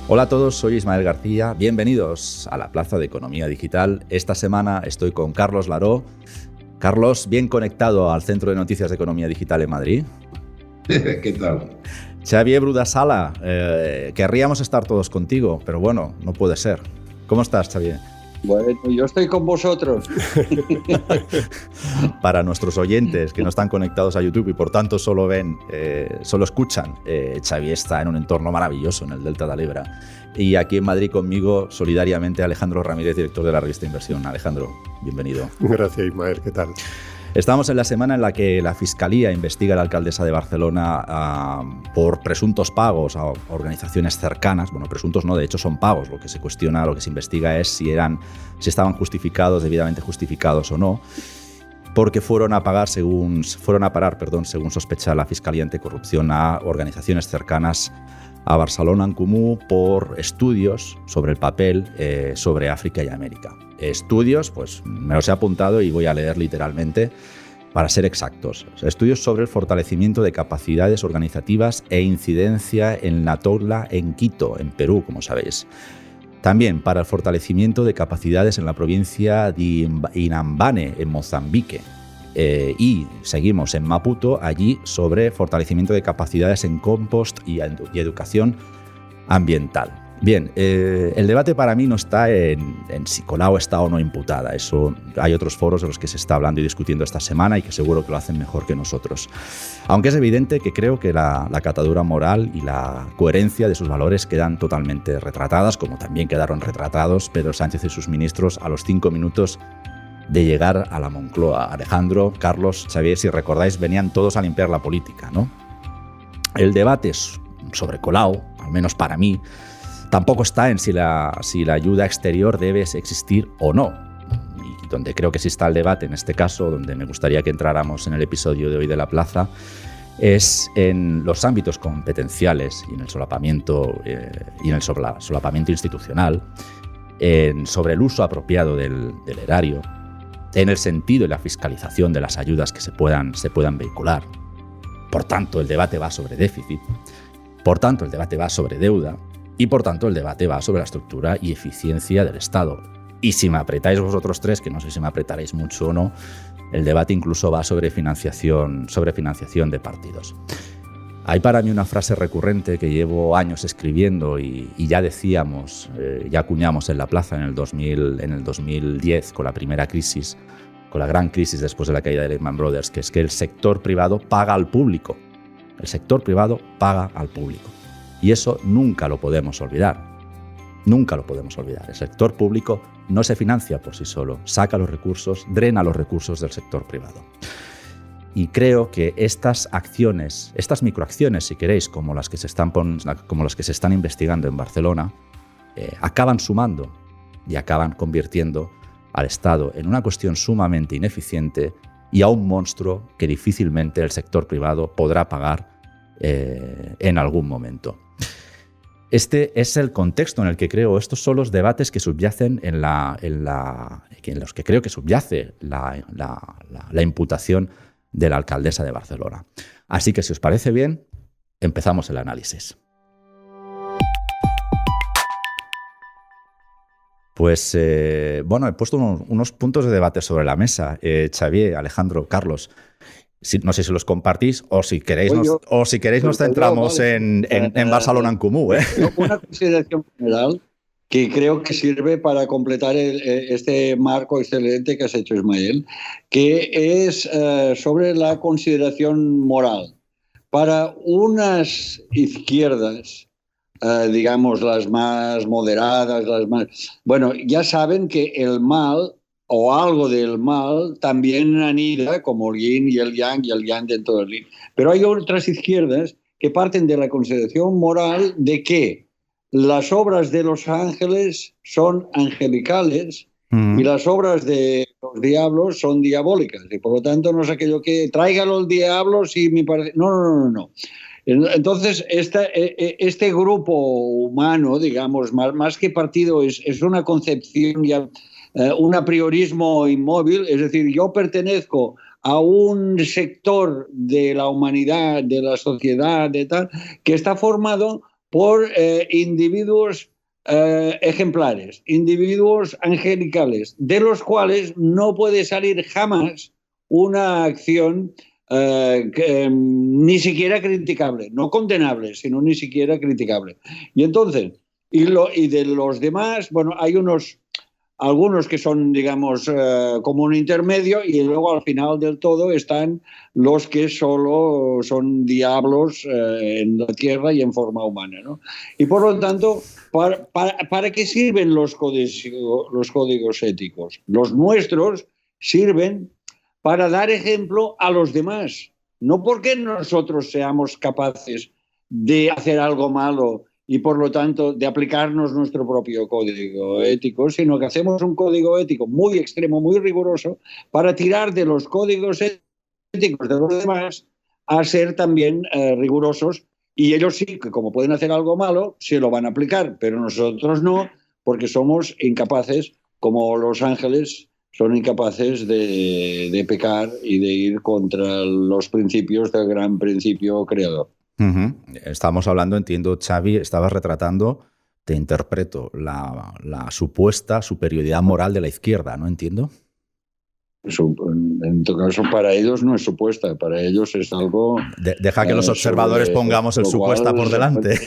Hola a todos, soy Ismael García. Bienvenidos a la Plaza de Economía Digital. Esta semana estoy con Carlos Laró. Carlos, bien conectado al Centro de Noticias de Economía Digital en Madrid. ¿Qué tal? Xavier Brudasala, querríamos estar todos contigo, pero bueno, no puede ser. ¿Cómo estás, Xavier? Bueno, yo estoy con vosotros. Para nuestros oyentes que no están conectados a YouTube y por tanto solo escuchan, Xavier está en un entorno maravilloso en el Delta de Lebra. Y aquí en Madrid conmigo, solidariamente, Alejandro Ramírez, director de la revista Inversión. Alejandro, bienvenido. Gracias, Ismael. ¿Qué tal? Estamos en la semana en la que la Fiscalía investiga a la alcaldesa de Barcelona por presuntos pagos a organizaciones cercanas. Bueno, presuntos no, de hecho son pagos. Lo que se cuestiona, lo que se investiga es si estaban justificados, debidamente justificados o no, porque fueron a parar, según sospecha la Fiscalía Anticorrupción, a organizaciones cercanas a Barcelona en Comú por estudios sobre el papel sobre África y América. Estudios, pues me los he apuntado y voy a leer literalmente para ser exactos. Estudios sobre el fortalecimiento de capacidades organizativas e incidencia en la Tolda en Quito, en Perú, como sabéis. También para el fortalecimiento de capacidades en la provincia de Inhambane, en Mozambique. Y seguimos en Maputo, allí sobre fortalecimiento de capacidades en compost y educación ambiental. Bien, el debate para mí no está en si Colau está o no imputada. Eso hay otros foros de los que se está hablando y discutiendo esta semana y que seguro que lo hacen mejor que nosotros. Aunque es evidente que creo que la catadura moral y la coherencia de sus valores quedan totalmente retratadas, como también quedaron retratados Pedro Sánchez y sus ministros a los 5 minutos de llegar a la Moncloa. Alejandro, Carlos, Xavier, si recordáis, venían todos a limpiar la política, ¿no? El debate sobre Colau, al menos para mí, tampoco está en si la ayuda exterior debe existir o no. Y donde creo que sí está el debate, en este caso, donde me gustaría que entráramos en el episodio de hoy de La Plaza, es en los ámbitos competenciales y en el solapamiento institucional, sobre el uso apropiado del erario, en el sentido y la fiscalización de las ayudas que se puedan vehicular. Por tanto, el debate va sobre déficit. Por tanto, el debate va sobre deuda. Y por tanto, el debate va sobre la estructura y eficiencia del Estado. Y si me apretáis vosotros tres, que no sé si me apretaréis mucho o no, el debate incluso va sobre financiación de partidos. Hay para mí una frase recurrente que llevo años escribiendo y ya decíamos, ya acuñamos en La Plaza en el 2010 con la primera crisis, con la gran crisis después de la caída de Lehman Brothers, que es que el sector privado paga al público. El sector privado paga al público. Y eso nunca lo podemos olvidar. Nunca lo podemos olvidar. El sector público no se financia por sí solo, saca los recursos, drena los recursos del sector privado. Y creo que estas acciones, estas microacciones, si queréis, como las que se están investigando en Barcelona, acaban sumando y acaban convirtiendo al Estado en una cuestión sumamente ineficiente y a un monstruo que difícilmente el sector privado podrá pagar en algún momento. Este es el contexto en el que creo, estos son los debates que subyacen en los que creo que subyace la imputación de la alcaldesa de Barcelona. Así que si os parece bien, empezamos el análisis. Pues he puesto unos puntos de debate sobre la mesa. Xavier, Alejandro, Carlos, no sé si los compartís o si queréis nos centramos en Barcelona en Comú. Una consideración general que creo que sirve para completar este marco excelente que has hecho, Ismael, que es sobre la consideración moral. Para unas izquierdas, digamos las más moderadas, ya saben que el mal o algo del mal también anida como el yin y el yang dentro del yin. Pero hay otras izquierdas que parten de la consideración moral de que las obras de los ángeles son angelicales y las obras de los diablos son diabólicas. Y por lo tanto no es aquello que tráigalo el diablo si me parece... No. Entonces, este grupo humano, digamos, más que partido, es una concepción ya, un apriorismo inmóvil, es decir, yo pertenezco a un sector de la humanidad, de la sociedad, de tal, que está formado por individuos ejemplares, individuos angelicales, de los cuales no puede salir jamás una acción ni siquiera criticable, no condenable, sino ni siquiera criticable. Y entonces, y de los demás, bueno, hay algunos que son, digamos, como un intermedio, y luego al final del todo están los que solo son diablos en la tierra y en forma humana, ¿no? Y por lo tanto, ¿para qué sirven los códigos éticos? Los nuestros sirven para dar ejemplo a los demás, no porque nosotros seamos capaces de hacer algo malo y por lo tanto de aplicarnos nuestro propio código ético, sino que hacemos un código ético muy extremo, muy riguroso, para tirar de los códigos éticos de los demás a ser también rigurosos, y ellos sí, que como pueden hacer algo malo, se lo van a aplicar, pero nosotros no, porque somos incapaces, como los ángeles son incapaces de pecar y de ir contra los principios del gran principio creador. Estamos hablando, entiendo, Xavi, estabas retratando, te interpreto, la supuesta superioridad moral de la izquierda, ¿no? Entiendo. En todo caso, para ellos no es supuesta, para ellos es algo... Deja que los observadores pongamos el supuesta por delante.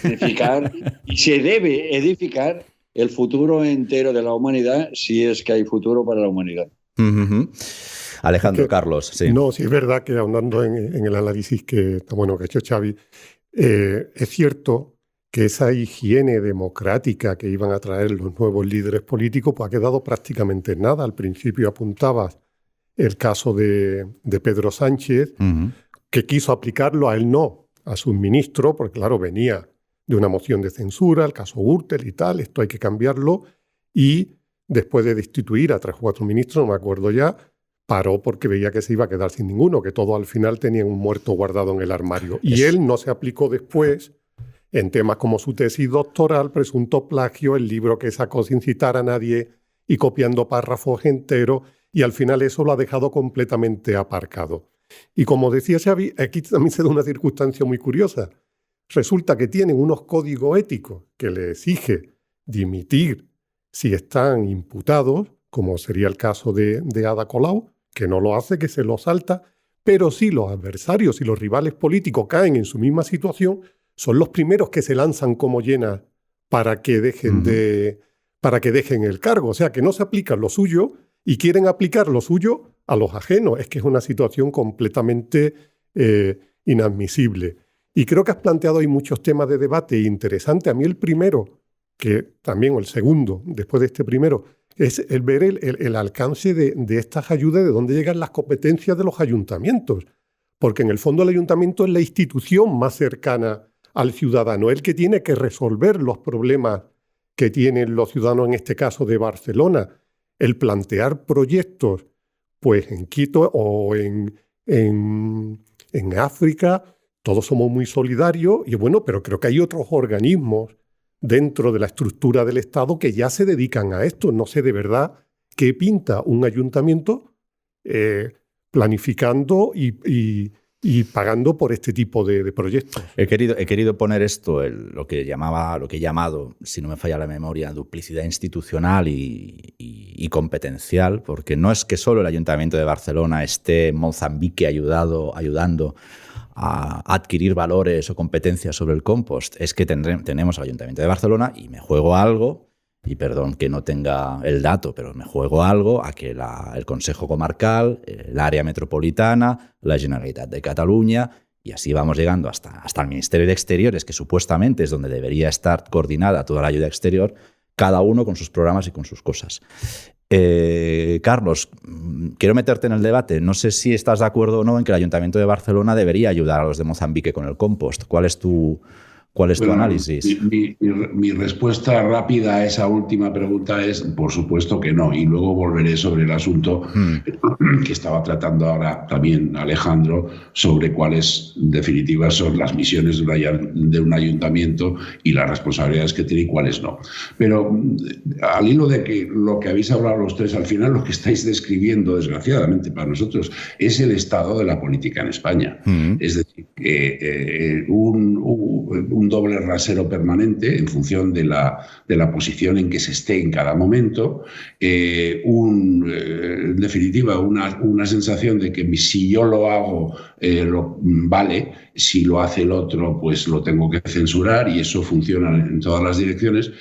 Y se debe edificar el futuro entero de la humanidad, si es que hay futuro para la humanidad. Alejandro, Carlos, sí. No, sí es verdad que ahondando en el análisis que ha hecho Xavi, es cierto que esa higiene democrática que iban a traer los nuevos líderes políticos pues ha quedado prácticamente en nada. Al principio apuntabas el caso de Pedro Sánchez, que quiso aplicarlo, a él no, a sus ministros, porque claro, venía de una moción de censura, el caso Gürtel y tal, esto hay que cambiarlo, y después de destituir a 3 o 4 ministros, no me acuerdo ya, paró porque veía que se iba a quedar sin ninguno, que todos al final tenían un muerto guardado en el armario. Y él no se aplicó después en temas como su tesis doctoral, presunto plagio, el libro que sacó sin citar a nadie y copiando párrafos enteros, y al final eso lo ha dejado completamente aparcado. Y como decía Xavi, aquí también se da una circunstancia muy curiosa. Resulta que tienen unos códigos éticos que le exige dimitir si están imputados, como sería el caso de Ada Colau, que no lo hace, que se lo salta, pero si los adversarios y los rivales políticos caen en su misma situación, son los primeros que se lanzan como llenas para que dejen el cargo. O sea, que no se aplican lo suyo y quieren aplicar lo suyo a los ajenos. Es que es una situación completamente inadmisible. Y creo que has planteado ahí muchos temas de debate interesantes. A mí el primero, o el segundo, después de este primero, es el ver el alcance de estas ayudas, de dónde llegan las competencias de los ayuntamientos. Porque en el fondo el ayuntamiento es la institución más cercana al ciudadano, el que tiene que resolver los problemas que tienen los ciudadanos, en este caso de Barcelona. El plantear proyectos pues en Quito o en África, todos somos muy solidarios, y bueno, pero creo que hay otros organismos dentro de la estructura del Estado que ya se dedican a esto. No sé de verdad qué pinta un ayuntamiento planificando y pagando por este tipo de proyectos. He querido poner esto, lo que he llamado, si no me falla la memoria, duplicidad institucional y competencial, porque no es que solo el Ayuntamiento de Barcelona esté en Mozambique ayudando a adquirir valores o competencias sobre el compost, es que tenemos al Ayuntamiento de Barcelona, y me juego algo, y perdón que no tenga el dato, pero me juego algo a que el Consejo Comarcal, el área metropolitana, la Generalitat de Cataluña, y así vamos llegando hasta el Ministerio de Exteriores, que supuestamente es donde debería estar coordinada toda la ayuda exterior, cada uno con sus programas y con sus cosas. Carlos, quiero meterte en el debate. No sé si estás de acuerdo o no en que el Ayuntamiento de Barcelona debería ayudar a los de Mozambique con el compost. ¿Cuál es tu análisis? Mi respuesta rápida a esa última pregunta es, por supuesto que no, y luego volveré sobre el asunto que estaba tratando ahora también Alejandro, sobre cuáles definitivas son las misiones de un ayuntamiento y las responsabilidades que tiene y cuáles no. Pero al hilo de que lo que habéis hablado los tres, al final lo que estáis describiendo, desgraciadamente para nosotros, es el estado de la política en España. Es decir, un doble rasero permanente en función de la posición en que se esté en cada momento, en definitiva una sensación de que si yo lo hago vale, si lo hace el otro pues lo tengo que censurar, y eso funciona en todas las direcciones,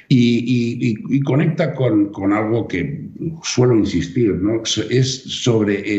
y conecta con algo que suelo insistir, ¿no? Es sobre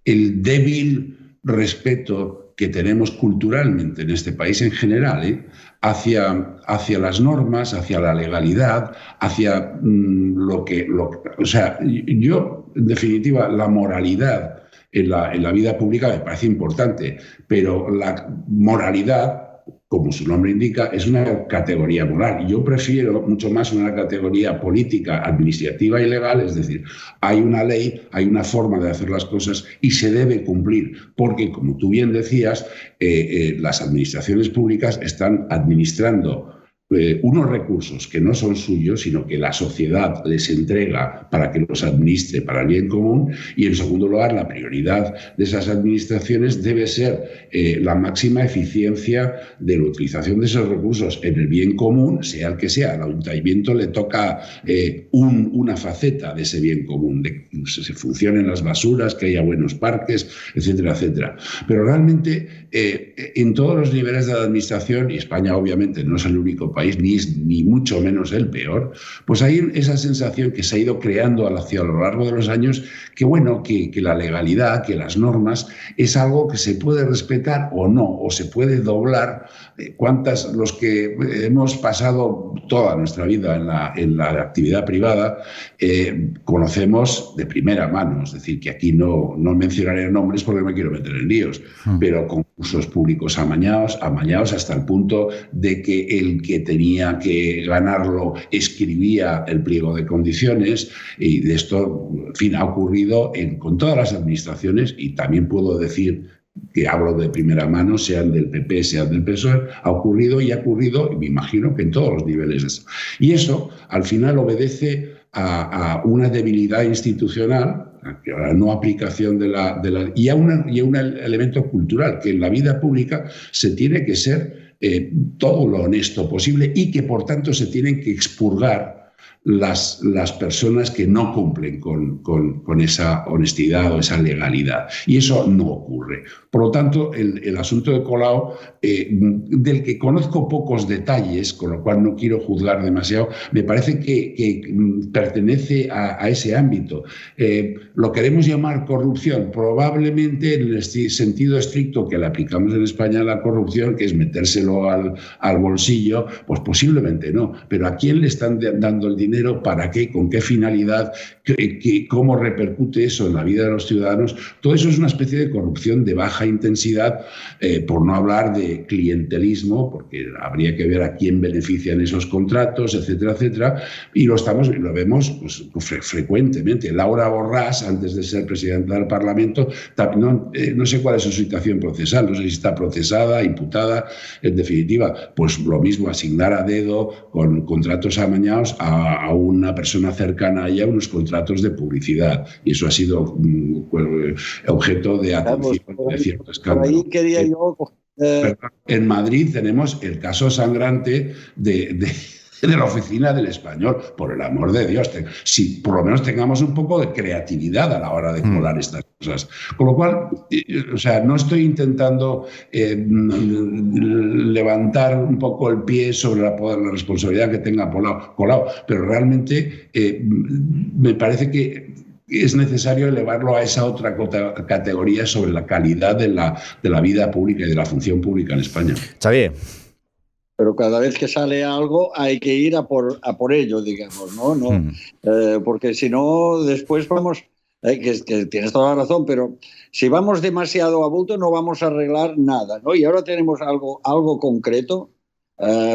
el débil respeto que tenemos culturalmente en este país en general, hacia las normas, hacia la legalidad, hacia o sea, yo, en definitiva, la moralidad en la vida pública me parece importante, pero la moralidad, como su nombre indica, es una categoría moral. Yo prefiero mucho más una categoría política, administrativa y legal, es decir, hay una ley, hay una forma de hacer las cosas y se debe cumplir, porque, como tú bien decías, las administraciones públicas están administrando unos recursos que no son suyos, sino que la sociedad les entrega para que los administre para el bien común, y en segundo lugar, la prioridad de esas administraciones debe ser la máxima eficiencia de la utilización de esos recursos en el bien común, sea el que sea. Al ayuntamiento le toca una faceta de ese bien común, de que se funcionen las basuras, que haya buenos parques, etcétera, etcétera. Pero realmente en todos los niveles de la administración, y España obviamente no es el único país, ni mucho menos el peor, pues hay esa sensación que se ha ido creando a lo largo de los años, que bueno, que la legalidad, que las normas es algo que se puede respetar o no, o se puede doblar. Los que hemos pasado toda nuestra vida en la actividad privada, conocemos de primera mano, es decir, que aquí no mencionaré nombres porque no me quiero meter en líos, pero concursos públicos amañados hasta el punto de que el que tenía que ganarlo escribía el pliego de condiciones, y de esto, en fin, ha ocurrido con todas las administraciones, y también puedo decir que hablo de primera mano, sean del PP, sean del PSOE, ha ocurrido, y me imagino que en todos los niveles. Y eso, al final, obedece a una debilidad institucional, a la no aplicación y a un elemento cultural, que en la vida pública se tiene que ser todo lo honesto posible, y que por tanto se tienen que expurgar las personas que no cumplen con esa honestidad o esa legalidad. Y eso no ocurre. Por lo tanto, el asunto de Colau, del que conozco pocos detalles, con lo cual no quiero juzgar demasiado, me parece que pertenece a ese ámbito. ¿Lo queremos llamar corrupción? Probablemente en el sentido estricto que le aplicamos en España a la corrupción, que es metérselo al bolsillo, pues posiblemente no. Pero ¿a quién le están dando el dinero? ¿Para qué? ¿Con qué finalidad? ¿Cómo repercute eso en la vida de los ciudadanos? Todo eso es una especie de corrupción de baja intensidad, por no hablar de clientelismo, porque habría que ver a quién benefician esos contratos, etcétera, etcétera. Y lo vemos pues, frecuentemente. Laura Borràs, antes de ser presidenta del Parlamento, no sé cuál es su situación procesal, no sé si está procesada, imputada, en definitiva, pues lo mismo, asignar a dedo con contratos amañados a una persona cercana a ella unos contratos de publicidad, y eso ha sido objeto de atención de cierto escándalo. Por ahí quería yo... En Madrid tenemos el caso sangrante de la Oficina del Español, por el amor de Dios. Si por lo menos tengamos un poco de creatividad a la hora de colar estas cosas. Con lo cual, o sea, no estoy intentando levantar un poco el pie sobre la responsabilidad que tenga Colau, pero realmente me parece que es necesario elevarlo a esa otra categoría sobre la calidad de la vida pública y de la función pública en España. Xavier. Pero cada vez que sale algo hay que ir a por ello, digamos, ¿no? Porque si no, después vamos... que tienes toda la razón, pero si vamos demasiado a bulto no vamos a arreglar nada, ¿no? Y ahora tenemos algo concreto.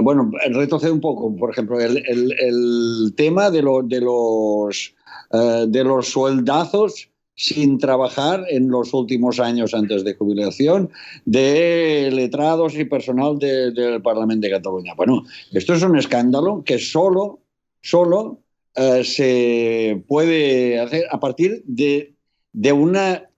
Bueno, retrocede un poco, por ejemplo, el tema de los sueldazos sin trabajar en los últimos años antes de jubilación de letrados y personal del Parlamento de Cataluña. Bueno, esto es un escándalo que solo se puede hacer a partir de una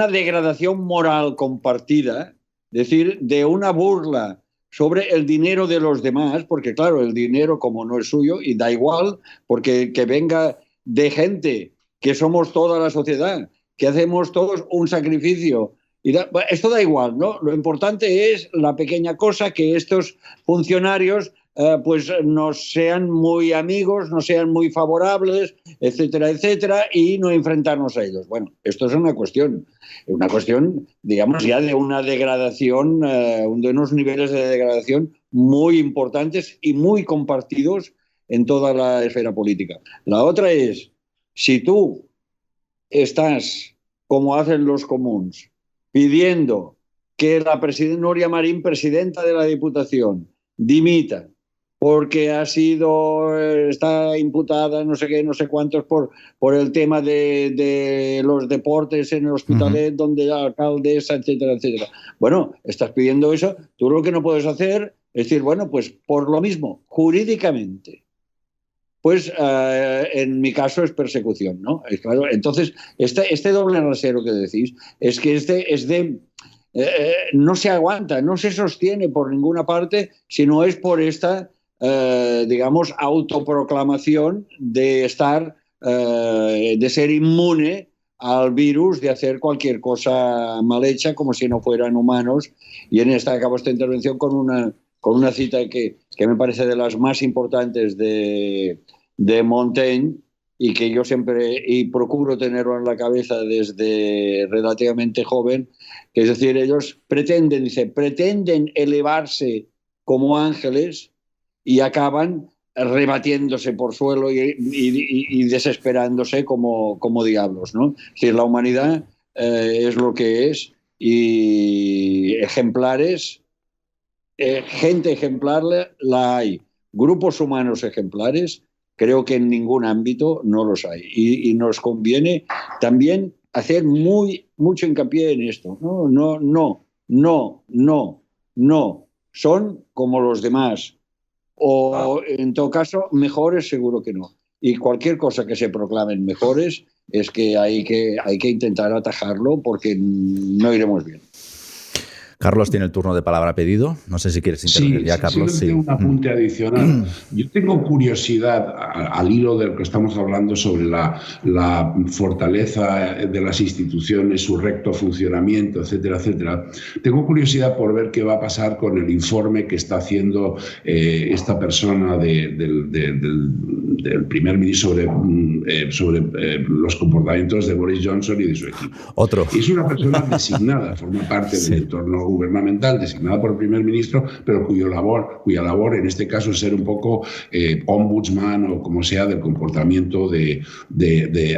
degradación moral compartida, es decir, de una burla sobre el dinero de los demás, porque claro, el dinero como no es suyo, y da igual, porque que venga de gente que somos toda la sociedad, que hacemos todos un sacrificio, esto da igual, ¿no? Lo importante es la pequeña cosa, que estos funcionarios pues no sean muy amigos, no sean muy favorables, etcétera, etcétera, y no enfrentarnos a ellos. Bueno, esto es una cuestión, digamos, ya de una degradación, de unos niveles de degradación muy importantes y muy compartidos en toda la esfera política. La otra es, si tú estás, como hacen los comuns, pidiendo que la Núria Marín, presidenta de la Diputación, dimita porque está imputada no sé qué, no sé cuántos por el tema de los deportes en el Hospitalet, donde la alcaldesa, etcétera, etcétera. Bueno, estás pidiendo eso, tú lo que no puedes hacer es decir, bueno, pues por lo mismo, jurídicamente, pues en mi caso es persecución, ¿no? Claro, entonces, este doble rasero que decís es que no se aguanta, no se sostiene por ninguna parte, sino es por esta digamos, autoproclamación de ser inmune al virus, de hacer cualquier cosa mal hecha como si no fueran humanos. Y acabo esta intervención con una cita que me parece de las más importantes de Montaigne, y que yo siempre procuro tenerlo en la cabeza desde relativamente joven, que es decir, ellos pretenden elevarse como ángeles y acaban rebatiéndose por suelo y desesperándose como diablos, ¿no? Es decir, la humanidad es lo que es, y ejemplares, gente ejemplar la hay. Grupos humanos ejemplares, creo que en ningún ámbito no los hay. Y nos conviene también hacer mucho hincapié en esto. No. Son como los demás. O, en todo caso, mejores seguro que no. Y cualquier cosa que se proclamen mejores es que hay que intentar atajarlo, porque no iremos bien. Carlos tiene el turno de palabra pedido. No sé si quieres intervenir ya, Carlos. Sí, un apunte adicional. Yo tengo curiosidad, al hilo de lo que estamos hablando sobre la fortaleza de las instituciones, su recto funcionamiento, etcétera, etcétera. Tengo curiosidad por ver qué va a pasar con el informe que está haciendo esta persona del primer ministro sobre los comportamientos de Boris Johnson y de su equipo. Otro. Es una persona designada, forma parte del entorno gubernamental, designada por el primer ministro, pero cuya labor en este caso es ser un poco ombudsman o como sea del comportamiento de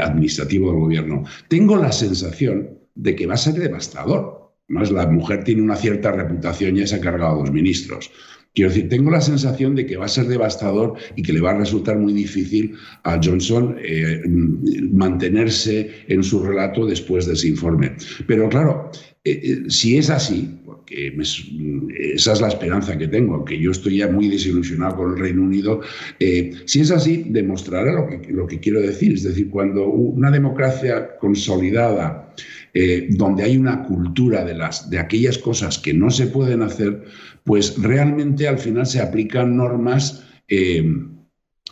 administrativo del gobierno. Tengo la sensación de que va a ser devastador. Además, la mujer tiene una cierta reputación, ya se ha cargado a 2 ministros. Quiero decir, tengo la sensación de que va a ser devastador y que le va a resultar muy difícil a Johnson mantenerse en su relato después de ese informe. Pero claro, si es así, porque esa es la esperanza que tengo, aunque yo estoy ya muy desilusionado con el Reino Unido, si es así, demostrará lo que quiero decir. Es decir, cuando una democracia consolidada, donde hay una cultura de aquellas cosas que no se pueden hacer, pues realmente al final se aplican normas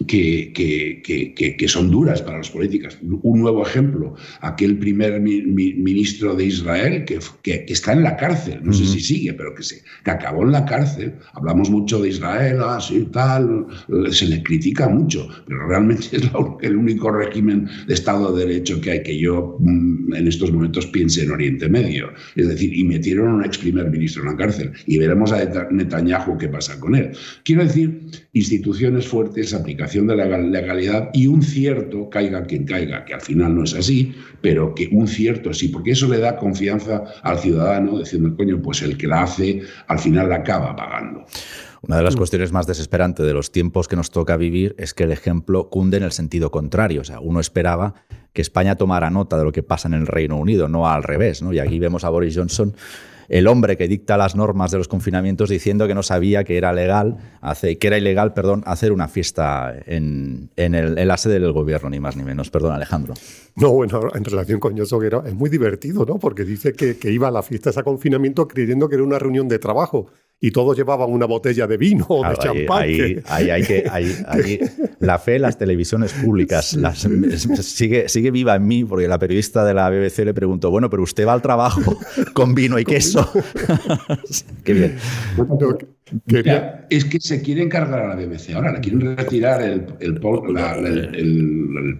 que son duras para las políticas. Un nuevo ejemplo, aquel primer ministro de Israel que está en la cárcel, no sé si sigue, pero que acabó en la cárcel. Hablamos mucho de Israel, tal, se le critica mucho, pero realmente es el único régimen de Estado de Derecho que hay, que yo en estos momentos piense en Oriente Medio. Es decir, y metieron a un ex primer ministro en la cárcel, y veremos a Netanyahu qué pasa con él. Quiero decir, instituciones fuertes, aplicación de la legalidad y un cierto, caiga quien caiga, que al final no es así, pero que un cierto sí, porque eso le da confianza al ciudadano, diciendo, coño, pues el que la hace al final la acaba pagando. Una de las cuestiones más desesperantes de los tiempos que nos toca vivir es que el ejemplo cunde en el sentido contrario. O sea, uno esperaba que España tomara nota de lo que pasa en el Reino Unido, no al revés, ¿no? Y aquí vemos a Boris Johnson, el hombre que dicta las normas de los confinamientos, diciendo que no sabía que era ilegal hacer una fiesta en la sede del gobierno, ni más ni menos. Perdón, Alejandro. No, bueno, en relación con eso, es muy divertido, ¿no? Porque dice que iba a la fiesta ese confinamiento creyendo que era una reunión de trabajo. y todos llevaban una botella de vino o de champán. Ahí, la fe en las televisiones públicas sigue viva en mí, porque la periodista de la BBC le preguntó, bueno, pero usted va al trabajo con vino y queso. Qué bien. Mira, es que se quieren cargar a la BBC ahora, le quieren retirar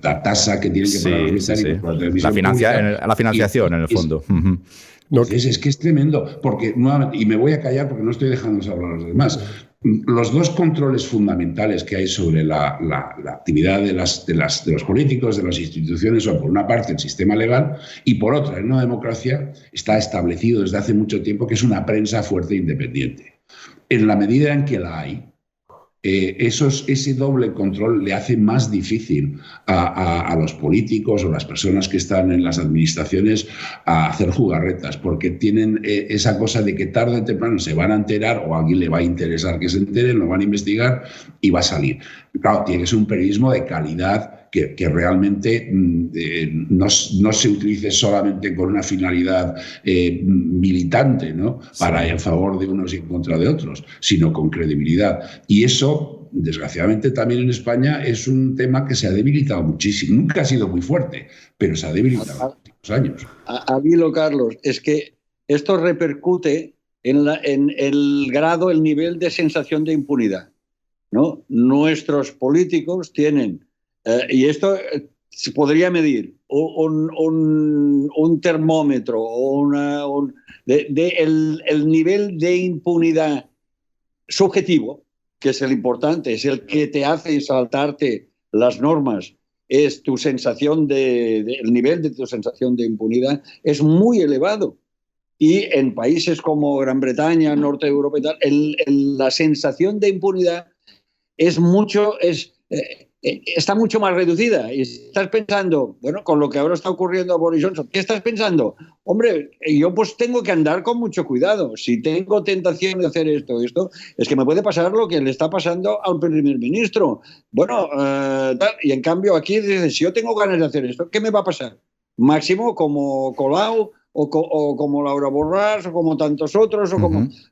la tasa que tienen que pagar los británicos por la televisión pública. La financiación, en el fondo. Es que es tremendo, porque y me voy a callar porque no estoy dejándonos hablar a los demás. Los dos controles fundamentales que hay sobre la actividad de los políticos, de las instituciones, son por una parte el sistema legal y por otra, en una democracia está establecido desde hace mucho tiempo que es una prensa fuerte e independiente. En la medida en que la hay, ese doble control le hace más difícil a los políticos o las personas que están en las administraciones a hacer jugarretas, porque tienen esa cosa de que tarde o temprano se van a enterar o a alguien le va a interesar que se enteren, lo van a investigar y va a salir. Claro, tiene que ser un periodismo de calidad que realmente no se utilice solamente con una finalidad militante, ¿no? Para en favor de unos y en contra de otros, sino con credibilidad. Y eso, desgraciadamente, también en España es un tema que se ha debilitado muchísimo. Nunca ha sido muy fuerte, pero se ha debilitado en los últimos años. Hilo, Carlos, es que esto repercute en el grado, el nivel de sensación de impunidad, ¿no? Nuestros políticos tienen... y esto se podría medir un termómetro o el nivel de impunidad subjetivo, que es el importante, es el que te hace saltarte las normas, es tu sensación el nivel de tu sensación de impunidad es muy elevado. Y en países como Gran Bretaña, Norte de Europa y tal, la sensación de impunidad está mucho más reducida. Y estás pensando, bueno, con lo que ahora está ocurriendo a Boris Johnson, ¿qué estás pensando? Hombre, yo pues tengo que andar con mucho cuidado. Si tengo tentación de hacer esto, es que me puede pasar lo que le está pasando al primer ministro. Bueno, y en cambio aquí dices, si yo tengo ganas de hacer esto, ¿qué me va a pasar? Máximo como Colau o como Laura Borràs o como tantos otros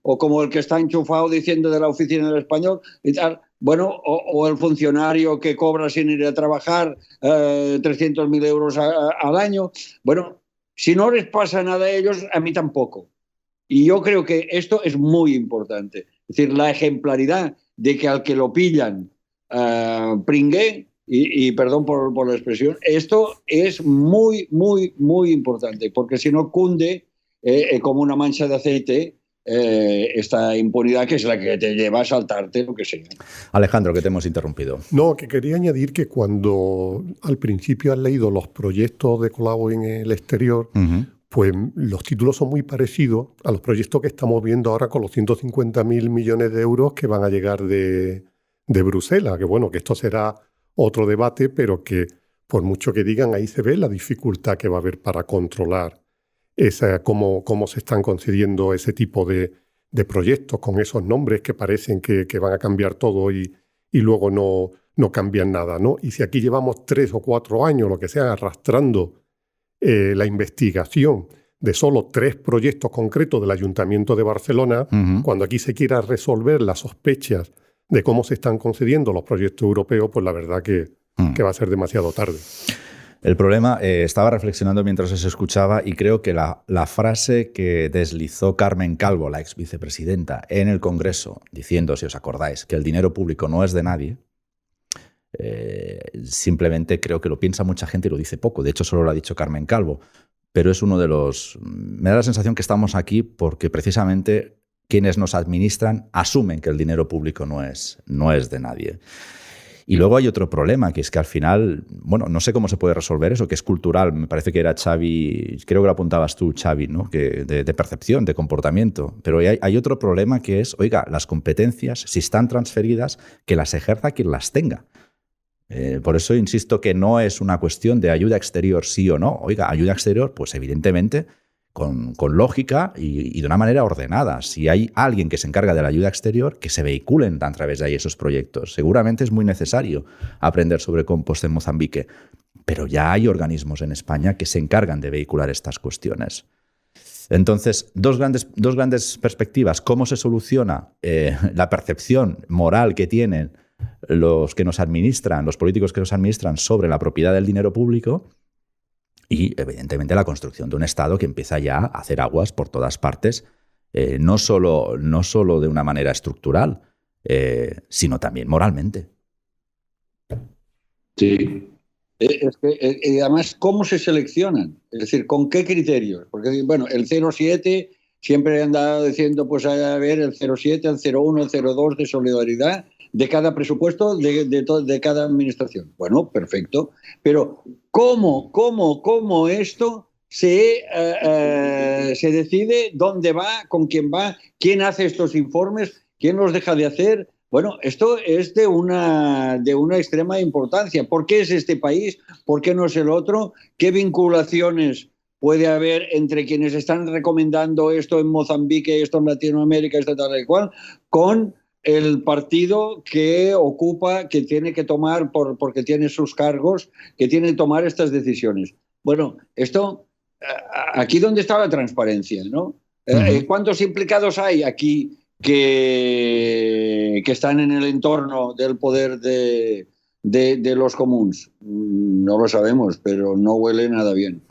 o como el que está enchufado diciendo de la oficina del Español y tal. Bueno, o el funcionario que cobra sin ir a trabajar 300.000 euros al año. Bueno, si no les pasa nada a ellos, a mí tampoco. Y yo creo que esto es muy importante. Es decir, la ejemplaridad de que al que lo pillan pringue, y perdón por la expresión, esto es muy, muy, muy importante, porque si no cunde como una mancha de aceite esta impunidad que es la que te lleva a saltarte lo que sea. Alejandro, que te hemos interrumpido. No, que quería añadir que cuando al principio has leído los proyectos de Colau en el exterior, pues los títulos son muy parecidos a los proyectos que estamos viendo ahora con los 150.000 millones de euros que van a llegar de Bruselas, que bueno, que esto será otro debate, pero que por mucho que digan, ahí se ve la dificultad que va a haber para controlar cómo se están concediendo ese tipo de proyectos con esos nombres que parecen que van a cambiar todo y luego no cambian nada, ¿no? Y si aquí llevamos 3 o 4 años, lo que sea, arrastrando la investigación de solo 3 proyectos concretos del Ayuntamiento de Barcelona, cuando aquí se quiera resolver las sospechas de cómo se están concediendo los proyectos europeos, pues la verdad que va a ser demasiado tarde. El problema, estaba reflexionando mientras os escuchaba y creo que la frase que deslizó Carmen Calvo, la ex vicepresidenta, en el Congreso, diciendo, si os acordáis, que el dinero público no es de nadie, simplemente creo que lo piensa mucha gente y lo dice poco. De hecho, solo lo ha dicho Carmen Calvo. Pero es uno de los... Me da la sensación que estamos aquí porque precisamente quienes nos administran asumen que el dinero público no es de nadie. Y luego hay otro problema, que es que al final, bueno, no sé cómo se puede resolver eso, que es cultural. Me parece que era Xavi, creo que lo apuntabas tú, Xavi, ¿no? Que de percepción, de comportamiento. Pero hay otro problema que es, oiga, las competencias, si están transferidas, que las ejerza quien las tenga. Por eso insisto que no es una cuestión de ayuda exterior sí o no. Oiga, ayuda exterior, pues evidentemente con lógica y de una manera ordenada. Si hay alguien que se encarga de la ayuda exterior, que se vehiculen a través de ahí esos proyectos. Seguramente es muy necesario aprender sobre compost en Mozambique, pero ya hay organismos en España que se encargan de vehicular estas cuestiones. Entonces, dos grandes perspectivas. ¿Cómo se soluciona la percepción moral que tienen los que nos administran, los políticos que nos administran sobre la propiedad del dinero público? Y, evidentemente, la construcción de un Estado que empieza ya a hacer aguas por todas partes, no solo de una manera estructural, sino también moralmente. Sí. Y además, ¿cómo se seleccionan? Es decir, ¿con qué criterios? Porque, bueno, el 0,7 siempre han andado diciendo, pues a ver, el 0,7, el 0,1, el 0,2 de solidaridad de cada presupuesto, de cada administración. Bueno, perfecto. Pero, ¿cómo esto se decide dónde va, con quién va, quién hace estos informes, quién los deja de hacer? Bueno, esto es de una extrema importancia. ¿Por qué es este país? ¿Por qué no es el otro? ¿Qué vinculaciones puede haber entre quienes están recomendando esto en Mozambique, esto en Latinoamérica, esto tal y cual, con el partido que ocupa, que tiene que tomar, porque tiene sus cargos, que tiene que tomar estas decisiones? Bueno, esto, aquí donde está la transparencia, ¿no? ¿Cuántos implicados hay aquí que están en el entorno del poder de los comuns? No lo sabemos, pero no huele nada bien.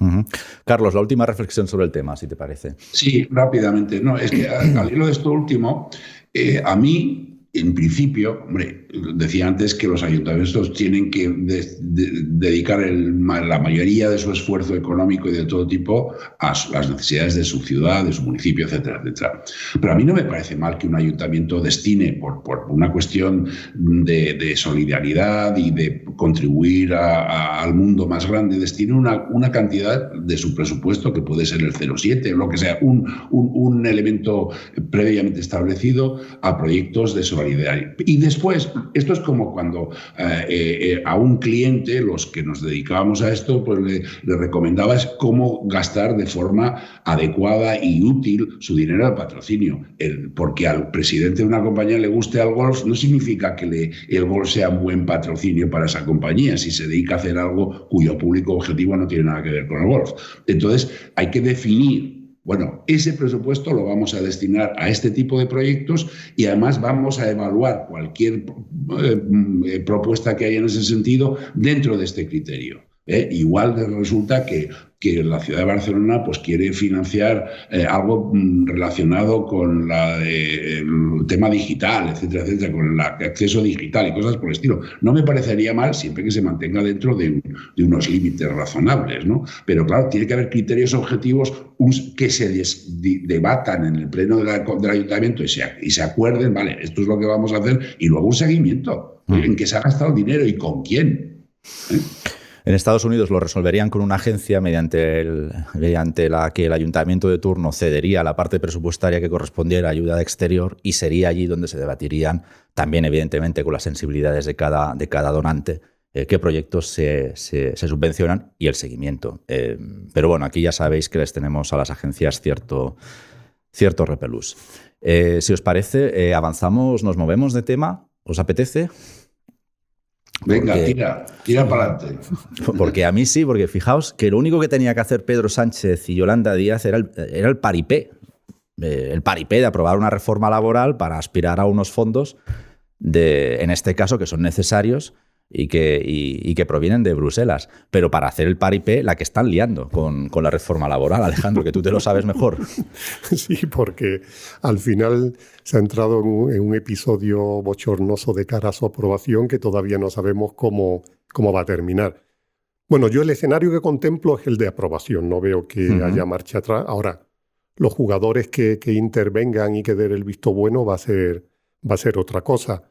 Carlos, la última reflexión sobre el tema, si te parece. Sí, rápidamente. No, es que al hilo de esto último, a mí, en principio, hombre, decía antes que los ayuntamientos tienen que dedicar la mayoría de su esfuerzo económico y de todo tipo a las necesidades de su ciudad, de su municipio, etcétera, etcétera. Pero a mí no me parece mal que un ayuntamiento destine, por una cuestión de solidaridad y de contribuir al mundo más grande, destine una cantidad de su presupuesto, que puede ser el 0,7 o lo que sea, un elemento previamente establecido a proyectos de solidaridad. Y después, esto es como cuando a un cliente, los que nos dedicábamos a esto, pues le recomendabas cómo gastar de forma adecuada y útil su dinero de patrocinio. Porque al presidente de una compañía le guste al golf, no significa que el golf sea un buen patrocinio para esa compañía, si se dedica a hacer algo cuyo público objetivo no tiene nada que ver con el golf. Entonces, hay que definir. Bueno, ese presupuesto lo vamos a destinar a este tipo de proyectos y además vamos a evaluar cualquier propuesta que haya en ese sentido dentro de este criterio. Igual resulta que la ciudad de Barcelona pues quiere financiar algo relacionado con el tema digital, etcétera, etcétera, con el acceso digital y cosas por el estilo. No me parecería mal siempre que se mantenga dentro de unos límites razonables, ¿no? Pero claro, tiene que haber criterios objetivos que se debatan en el pleno del ayuntamiento y se acuerden, vale, esto es lo que vamos a hacer, y luego un seguimiento en qué se ha gastado el dinero y con quién. En Estados Unidos lo resolverían con una agencia mediante la que el ayuntamiento de turno cedería la parte presupuestaria que correspondiera a ayuda exterior, y sería allí donde se debatirían, también evidentemente con las sensibilidades de cada donante, qué proyectos se subvencionan y el seguimiento. Pero bueno, aquí ya sabéis que les tenemos a las agencias cierto repelús. Si os parece, avanzamos, nos movemos de tema. ¿Os apetece? Venga, tira para adelante. Porque a mí sí, porque fijaos que lo único que tenía que hacer Pedro Sánchez y Yolanda Díaz era el paripé. El paripé de aprobar una reforma laboral para aspirar a unos fondos, en este caso, que son necesarios y que provienen de Bruselas. Pero para hacer el paripé, la que están liando con la reforma laboral, Alejandro, que tú te lo sabes mejor. Sí, porque al final se ha entrado en un episodio bochornoso de cara a su aprobación que todavía no sabemos cómo va a terminar. Bueno, yo el escenario que contemplo es el de aprobación, no veo que haya marcha atrás. Ahora, los jugadores que intervengan y que den el visto bueno va a ser otra cosa.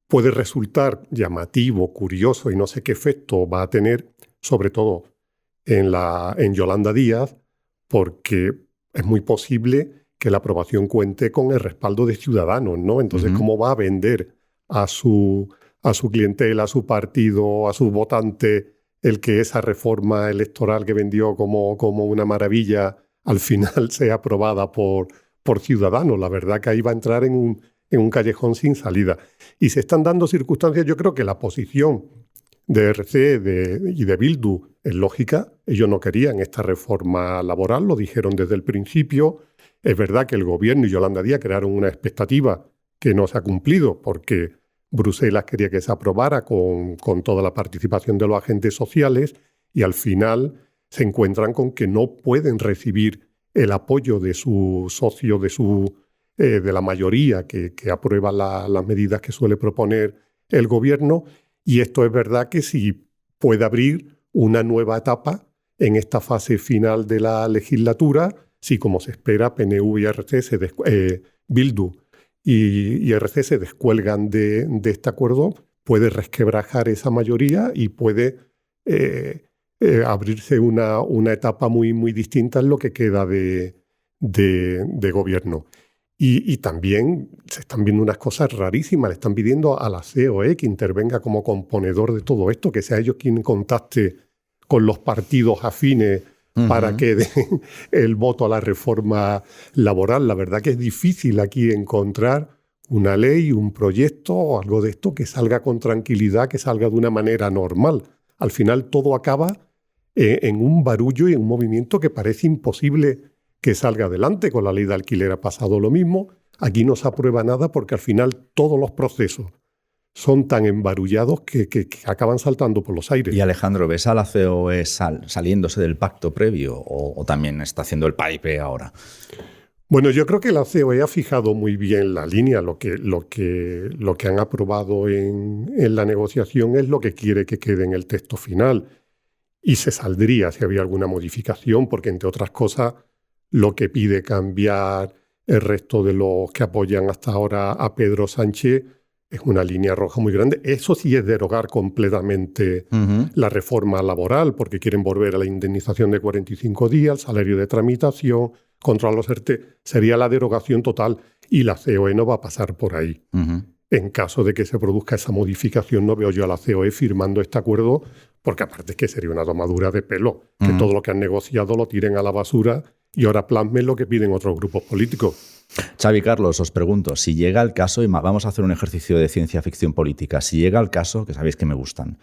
Puede resultar llamativo, curioso y no sé qué efecto va a tener, sobre todo en Yolanda Díaz, porque es muy posible que la aprobación cuente con el respaldo de Ciudadanos, ¿no? Entonces, ¿cómo va a vender a su clientela, a su partido, a sus votantes, el que esa reforma electoral que vendió como una maravilla al final sea aprobada por Ciudadanos? La verdad que ahí va a entrar en un callejón sin salida. Y se están dando circunstancias, yo creo que la posición RC y de Bildu es lógica. Ellos no querían esta reforma laboral, lo dijeron desde el principio. Es verdad que el gobierno y Yolanda Díaz crearon una expectativa que no se ha cumplido porque Bruselas quería que se aprobara con toda la participación de los agentes sociales y al final se encuentran con que no pueden recibir el apoyo de su socio, de la mayoría que aprueba las medidas que suele proponer el gobierno. Y esto es verdad que sí puede abrir una nueva etapa en esta fase final de la legislatura, si como se espera PNV y RC, Bildu y RC se descuelgan de este acuerdo, puede resquebrajar esa mayoría y puede abrirse una etapa muy, muy distinta en lo que queda de gobierno. Y también se están viendo unas cosas rarísimas. Le están pidiendo a la COE que intervenga como componedor de todo esto, que sea ellos quien contacte con los partidos afines para que den el voto a la reforma laboral. La verdad que es difícil aquí encontrar una ley, un proyecto o algo de esto que salga con tranquilidad, que salga de una manera normal. Al final todo acaba en un barullo y en un movimiento que parece imposible que salga adelante. Con la ley de alquiler ha pasado lo mismo. Aquí no se aprueba nada porque al final todos los procesos son tan embarullados que acaban saltando por los aires. Y Alejandro, ¿ves a la COE saliéndose del pacto previo o también está haciendo el paipe ahora? Bueno, yo creo que la COE ha fijado muy bien la línea. Lo que han aprobado en la negociación es lo que quiere que quede en el texto final. Y se saldría si había alguna modificación, porque entre otras cosas lo que pide cambiar el resto de los que apoyan hasta ahora a Pedro Sánchez es una línea roja muy grande. Eso sí es derogar completamente la reforma laboral, porque quieren volver a la indemnización de 45 días, el salario de tramitación, controlar los ERTE. Sería la derogación total y la COE no va a pasar por ahí. En caso de que se produzca esa modificación, no veo yo a la COE firmando este acuerdo, porque aparte es que sería una tomadura de pelo, que todo lo que han negociado lo tiren a la basura y ahora plasmen lo que piden otros grupos políticos. Xavi, Carlos, os pregunto, si llega el caso, y vamos a hacer un ejercicio de ciencia ficción política, si llega el caso, que sabéis que me gustan,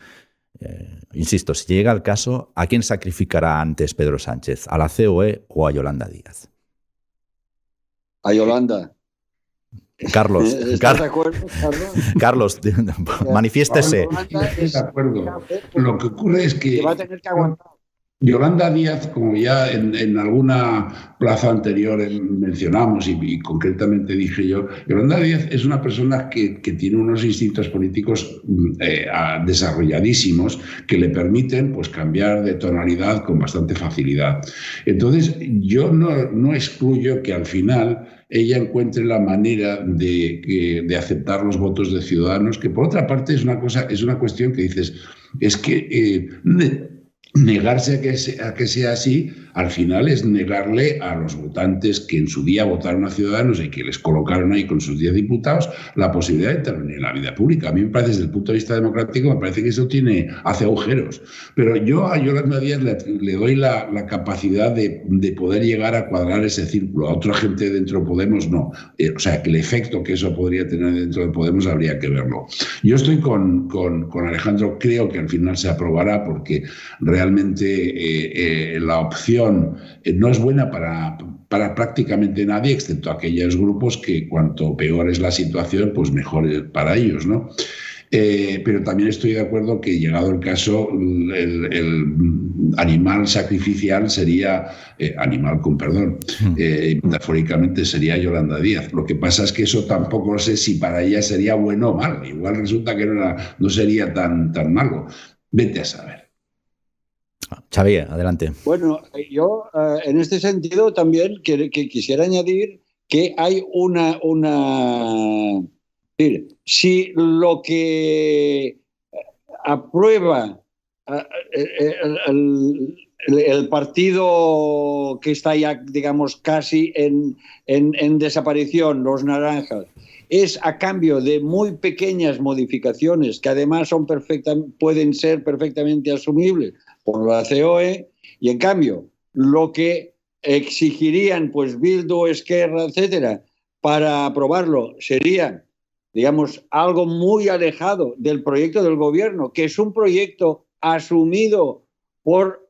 insisto, si llega el caso, ¿a quién sacrificará antes Pedro Sánchez? ¿A la COE o a Yolanda Díaz? A Yolanda. Carlos, ¿Estás de acuerdo, Carlos? Carlos, manifiéstese. Estoy de acuerdo. Lo que ocurre es que va a tener que aguantar. Yolanda Díaz, como ya en alguna plaza anterior mencionamos y concretamente dije yo, Yolanda Díaz es una persona que tiene unos instintos políticos desarrolladísimos que le permiten pues, cambiar de tonalidad con bastante facilidad. Entonces, yo no excluyo que al final ella encuentre la manera de aceptar los votos de Ciudadanos, que por otra parte es una cuestión que dices, es que negarse a que sea así, al final es negarle a los votantes que en su día votaron a Ciudadanos y que les colocaron ahí con sus 10 diputados la posibilidad de intervenir en la vida pública. A mí me parece, desde el punto de vista democrático, me parece que eso hace agujeros. Pero yo a Yolanda Díaz le doy la capacidad de poder llegar a cuadrar ese círculo. A otra gente dentro de Podemos no. O sea, que el efecto que eso podría tener dentro de Podemos habría que verlo. Yo estoy con Alejandro, creo que al final se aprobará porque realmente la opción no es buena para prácticamente nadie, excepto aquellos grupos que cuanto peor es la situación, pues mejor es para ellos, ¿no? Pero también estoy de acuerdo que, llegado el caso, el animal sacrificial sería, metafóricamente sería Yolanda Díaz. Lo que pasa es que eso tampoco sé si para ella sería bueno o malo. Igual resulta que no sería tan malo. Vete a saber. Xavi, adelante. Bueno, yo en este sentido también quisiera añadir que hay si lo que aprueba el partido que está ya, digamos, casi en desaparición, los naranjas, es a cambio de muy pequeñas modificaciones que además pueden ser perfectamente asumibles por la COE, y en cambio lo que exigirían pues Bildu, Esquerra, etcétera, para aprobarlo sería digamos, algo muy alejado del proyecto del gobierno, que es un proyecto asumido por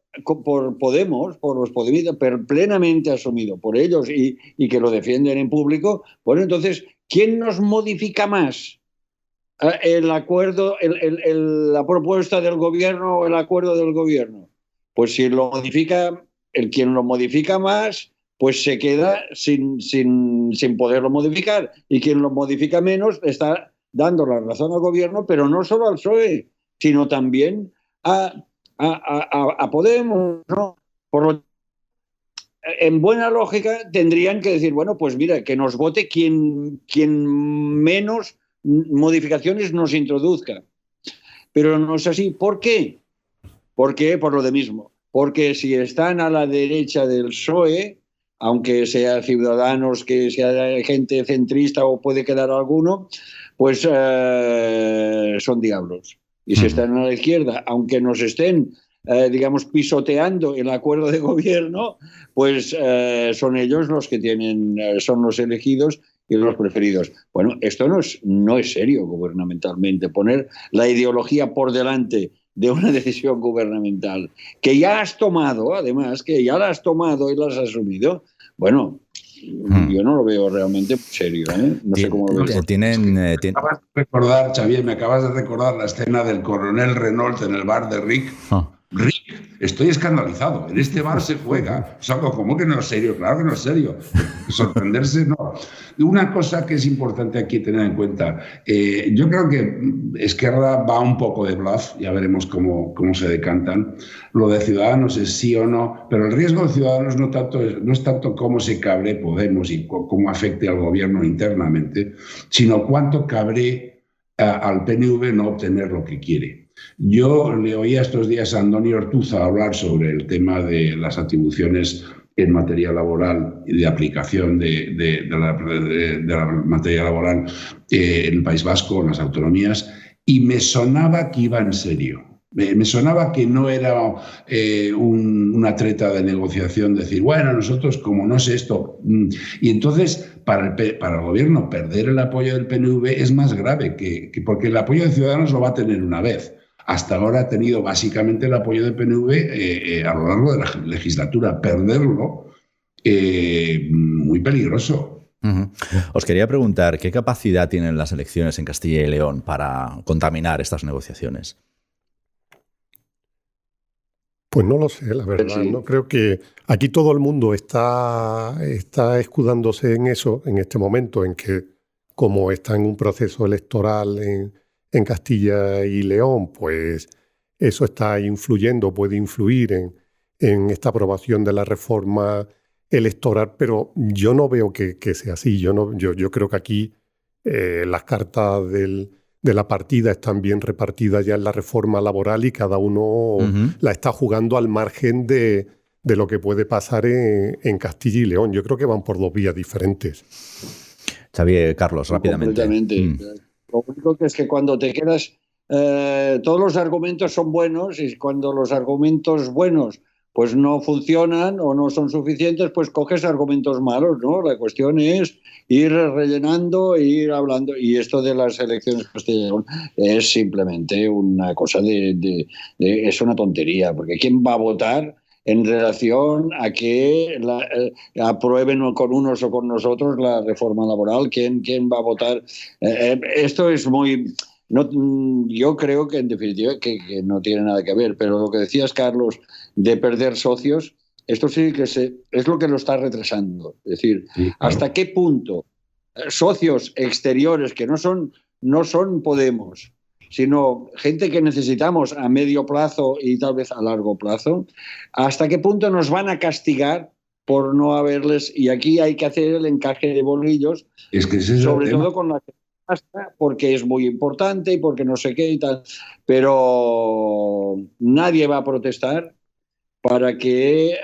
Podemos, por los podemitas, pero plenamente asumido por ellos y que lo defienden en público, bueno, entonces, ¿quién nos modifica más el acuerdo, la propuesta del gobierno o el acuerdo del gobierno? Pues si lo modifica, quien lo modifica más, pues se queda sin poderlo modificar, y quien lo modifica menos está dando la razón al gobierno, pero no solo al PSOE, sino también a Podemos, ¿no? En buena lógica tendrían que decir, bueno, pues mira, que nos vote quien menos modificaciones nos introduzca. Pero no es así. ¿Por qué? ¿Por qué? Por lo de mismo. Porque si están a la derecha del PSOE, aunque sea Ciudadanos, que sea gente centrista o puede quedar alguno, pues son diablos. Y si están a la izquierda, aunque nos estén, digamos, pisoteando el acuerdo de gobierno, pues son ellos los que son los elegidos y los preferidos. Bueno, esto no es serio gubernamentalmente, poner la ideología por delante de una decisión gubernamental que ya has tomado, además, que ya la has tomado y la has asumido. Bueno, yo no lo veo realmente serio, ¿eh? No sé cómo lo ves. Me acabas de recordar, Xavier, la escena del coronel Renault en el bar de Rick. Rick, estoy escandalizado. En este bar se juega. O sea, ¿cómo que no es serio? Claro que no es serio. Sorprenderse, no. Una cosa que es importante aquí tener en cuenta. Yo creo que Esquerra va un poco de bluff. Ya veremos cómo se decantan. Lo de Ciudadanos es sí o no. Pero el riesgo de Ciudadanos no es tanto cómo se cabre Podemos y cómo afecte al gobierno internamente, sino cuánto cabre al PNV no obtener lo que quiere. Yo le oía estos días a Andoni Ortuza hablar sobre el tema de las atribuciones en materia laboral y de aplicación de la materia laboral en el País Vasco, en las autonomías, y me sonaba que iba en serio. Me sonaba que no era una treta de negociación, decir, bueno, nosotros como no sé esto. Y entonces, para el gobierno, perder el apoyo del PNV es más grave, porque el apoyo de Ciudadanos lo va a tener una vez. Hasta ahora ha tenido básicamente el apoyo del PNV a lo largo de la legislatura. Perderlo, muy peligroso. Os quería preguntar, ¿qué capacidad tienen las elecciones en Castilla y León para contaminar estas negociaciones? Pues no lo sé, la verdad. No creo que aquí todo el mundo está escudándose en eso, en este momento, en que como está en un proceso electoral en Castilla y León, pues eso está influyendo, puede influir en esta aprobación de la reforma electoral, pero yo no veo que sea así. Yo creo que aquí las cartas de la partida están bien repartidas ya en la reforma laboral y cada uno la está jugando al margen de lo que puede pasar en Castilla y León. Yo creo que van por dos vías diferentes. Xavier, Carlos, rápidamente. Completamente. Lo único que es que cuando te quedas, todos los argumentos son buenos, y cuando los argumentos buenos pues no funcionan o no son suficientes, pues coges argumentos malos, ¿no? La cuestión es ir rellenando e ir hablando. Y esto de las elecciones castellanas es simplemente una cosa es una tontería, porque ¿quién va a votar en relación a que aprueben con unos o con nosotros la reforma laboral? ¿Quién va a votar? Esto es muy... No, yo creo que en definitiva que no tiene nada que ver, pero lo que decías, Carlos, de perder socios, esto sí que es lo que lo está retrasando. Es decir, sí, claro. ¿Hasta qué punto socios exteriores que no son Podemos, sino gente que necesitamos a medio plazo y tal vez a largo plazo, hasta qué punto nos van a castigar por no haberles... Y aquí hay que hacer el encaje de bolillos, es que ese es sobre todo con la... porque es muy importante y porque no sé qué y tal, pero nadie va a protestar para que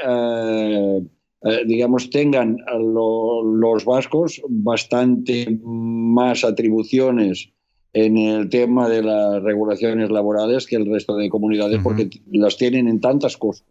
digamos tengan los vascos bastante más atribuciones en el tema de las regulaciones laborales que el resto de comunidades, porque las tienen en tantas cosas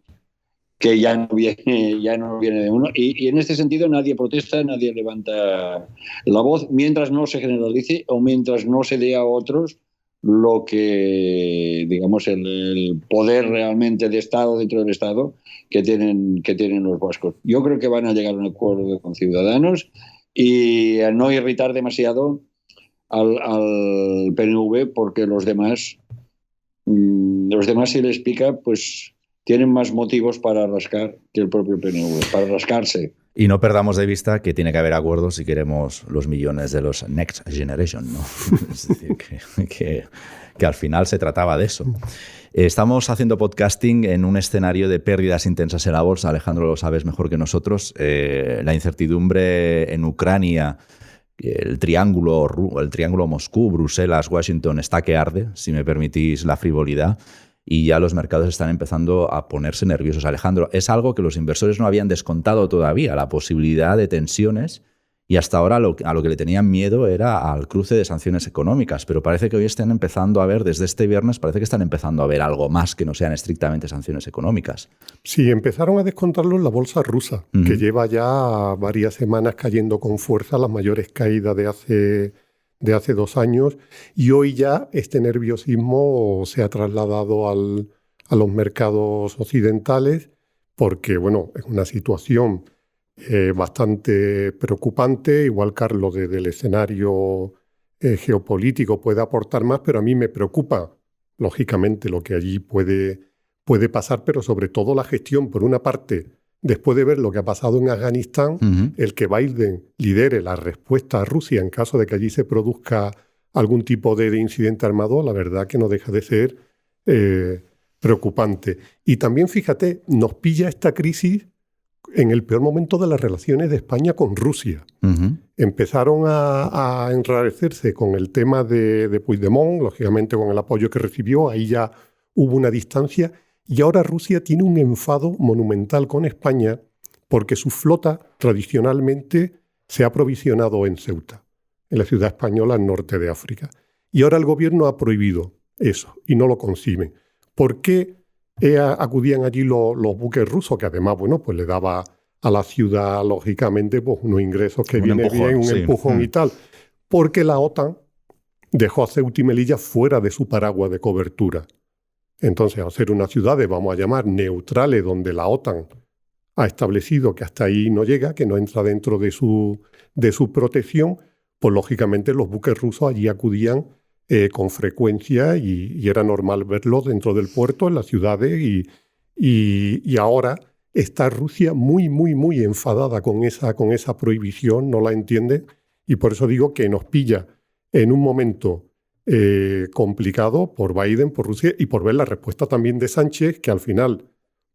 que ya no viene de uno. Y en este sentido nadie protesta, nadie levanta la voz, mientras no se generalice o mientras no se dé a otros lo que, digamos, el poder realmente de Estado dentro del Estado que tienen los vascos. Yo creo que van a llegar a un acuerdo con Ciudadanos y a no irritar demasiado al PNV, porque los demás, si les pica, pues tienen más motivos para rascar que el propio PNV, para rascarse. Y no perdamos de vista que tiene que haber acuerdos si queremos los millones de los Next Generation, ¿no? Es decir, que al final se trataba de eso. Estamos haciendo podcasting en un escenario de pérdidas intensas en la bolsa. Alejandro, lo sabes mejor que nosotros. La incertidumbre en Ucrania, el triángulo Moscú, Bruselas, Washington está que arde, si me permitís la frivolidad. Y ya los mercados están empezando a ponerse nerviosos. Alejandro, es algo que los inversores no habían descontado todavía, la posibilidad de tensiones, y hasta ahora a lo que le tenían miedo era al cruce de sanciones económicas, pero parece que hoy están empezando a ver, desde este viernes, parece que están empezando a ver algo más que no sean estrictamente sanciones económicas. Sí, empezaron a descontarlo en la bolsa rusa, que lleva ya varias semanas cayendo con fuerza, las mayores caídas de hace 2 años, y hoy ya este nerviosismo se ha trasladado a los mercados occidentales porque, bueno, es una situación bastante preocupante. Igual Carlos desde el escenario geopolítico puede aportar más, pero a mí me preocupa, lógicamente, lo que allí puede pasar, pero sobre todo la gestión, por una parte, después de ver lo que ha pasado en Afganistán, el que Biden lidere la respuesta a Rusia en caso de que allí se produzca algún tipo de incidente armado, la verdad que no deja de ser preocupante. Y también, fíjate, nos pilla esta crisis en el peor momento de las relaciones de España con Rusia. Empezaron a enrarecerse con el tema de Puigdemont, lógicamente con el apoyo que recibió, ahí ya hubo una distancia. Y ahora Rusia tiene un enfado monumental con España porque su flota tradicionalmente se ha aprovisionado en Ceuta, en la ciudad española al norte de África. Y ahora el gobierno ha prohibido eso y no lo conciben. ¿Por qué acudían allí los buques rusos? Que además, bueno, pues le daba a la ciudad, lógicamente, pues unos ingresos que viene bien, un empujón y tal. Porque la OTAN dejó a Ceuta y Melilla fuera de su paraguas de cobertura. Entonces, al ser unas ciudades, vamos a llamar, neutrales, donde la OTAN ha establecido que hasta ahí no llega, que no entra dentro de su protección, pues lógicamente los buques rusos allí acudían con frecuencia y era normal verlos dentro del puerto, en las ciudades, y ahora está Rusia muy, muy, muy enfadada con esa prohibición, no la entiende, y por eso digo que nos pilla en un momento complicado por Biden, por Rusia, y por ver la respuesta también de Sánchez, que al final,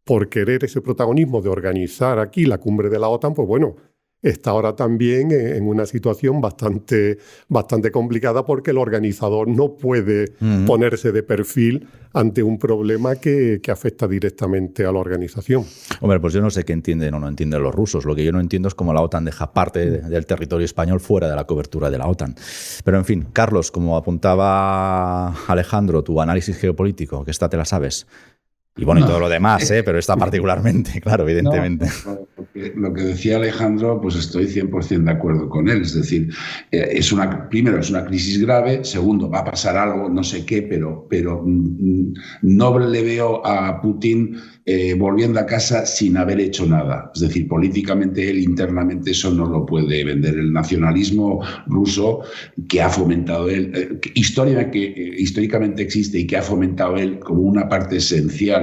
por querer ese protagonismo de organizar aquí la cumbre de la OTAN, pues bueno, está ahora también en una situación bastante complicada, porque el organizador no puede ponerse de perfil ante un problema que afecta directamente a la organización. Hombre, pues yo no sé qué entienden o no entienden los rusos. Lo que yo no entiendo es cómo la OTAN deja parte del territorio español fuera de la cobertura de la OTAN. Pero en fin, Carlos, como apuntaba Alejandro, tu análisis geopolítico, que esta te la sabes. Y bueno, y todo lo demás, pero esta particularmente, claro, evidentemente. Lo que decía Alejandro, pues estoy 100% de acuerdo con él. Es decir, primero es una crisis grave, segundo, va a pasar algo, no sé qué, pero no le veo a Putin volviendo a casa sin haber hecho nada. Es decir, políticamente él internamente eso no lo puede vender. El nacionalismo ruso que ha fomentado él, históricamente existe y que ha fomentado él como una parte esencial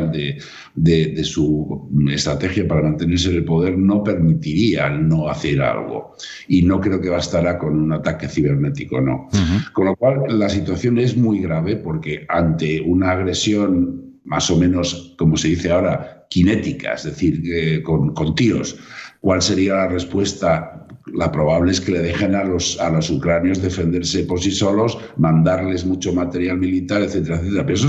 de su estrategia para mantenerse en el poder, no permitiría no hacer algo. Y no creo que bastará con un ataque cibernético, no. Con lo cual, la situación es muy grave, porque ante una agresión más o menos, como se dice ahora, cinética, es decir, con tiros, ¿cuál sería la respuesta? La probable es que le dejen a los ucranios defenderse por sí solos, mandarles mucho material militar, etcétera, etcétera. Pero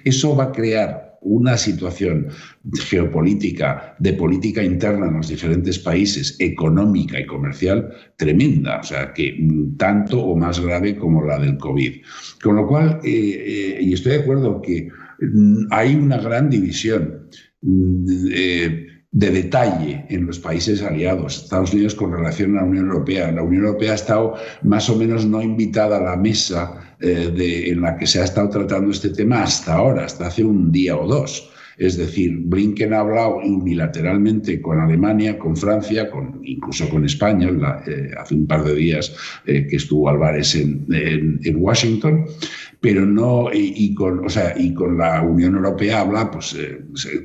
eso va a crear una situación geopolítica, de política interna en los diferentes países, económica y comercial, tremenda, o sea, que tanto o más grave como la del COVID. Con lo cual, y estoy de acuerdo que hay una gran división. de detalle en los países aliados. Estados Unidos con relación a la Unión Europea. La Unión Europea ha estado más o menos no invitada a la mesa en la que se ha estado tratando este tema hasta ahora, hasta hace un día o dos. Es decir, Blinken ha hablado unilateralmente con Alemania, con Francia, incluso con España, hace un par de días que estuvo Álvarez en Washington, pero no, y con la Unión Europea habla, pues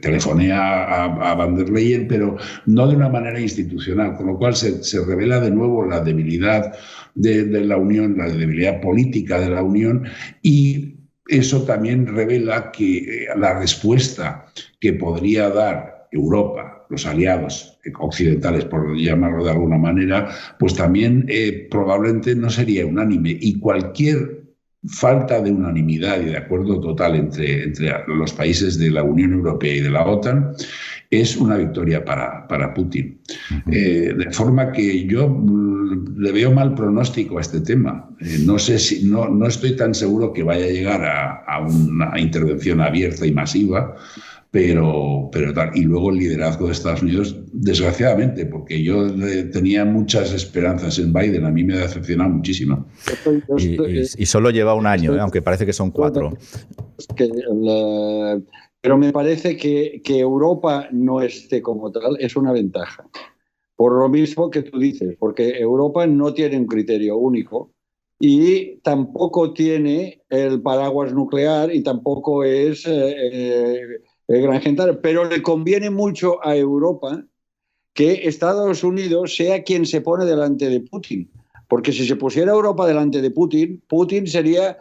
telefonea a Van der Leyen, pero no de una manera institucional, con lo cual se revela de nuevo la debilidad de la Unión, la debilidad política de la Unión, y eso también revela que la respuesta que podría dar Europa, los aliados occidentales, por llamarlo de alguna manera, pues también probablemente no sería unánime. Y cualquier falta de unanimidad y de acuerdo total entre los países de la Unión Europea y de la OTAN es una victoria para Putin. De forma que yo le veo mal pronóstico a este tema. No sé si no estoy tan seguro que vaya a llegar a una intervención abierta y masiva, pero tal. Y luego el liderazgo de Estados Unidos, desgraciadamente, porque yo tenía muchas esperanzas en Biden, a mí me ha decepcionado muchísimo. Y solo lleva un año, aunque parece que son 4. Pero me parece que Europa no esté como tal es una ventaja. Por lo mismo que tú dices, porque Europa no tiene un criterio único y tampoco tiene el paraguas nuclear y tampoco es el gran gental. Pero le conviene mucho a Europa que Estados Unidos sea quien se pone delante de Putin. Porque si se pusiera Europa delante de Putin, Putin sería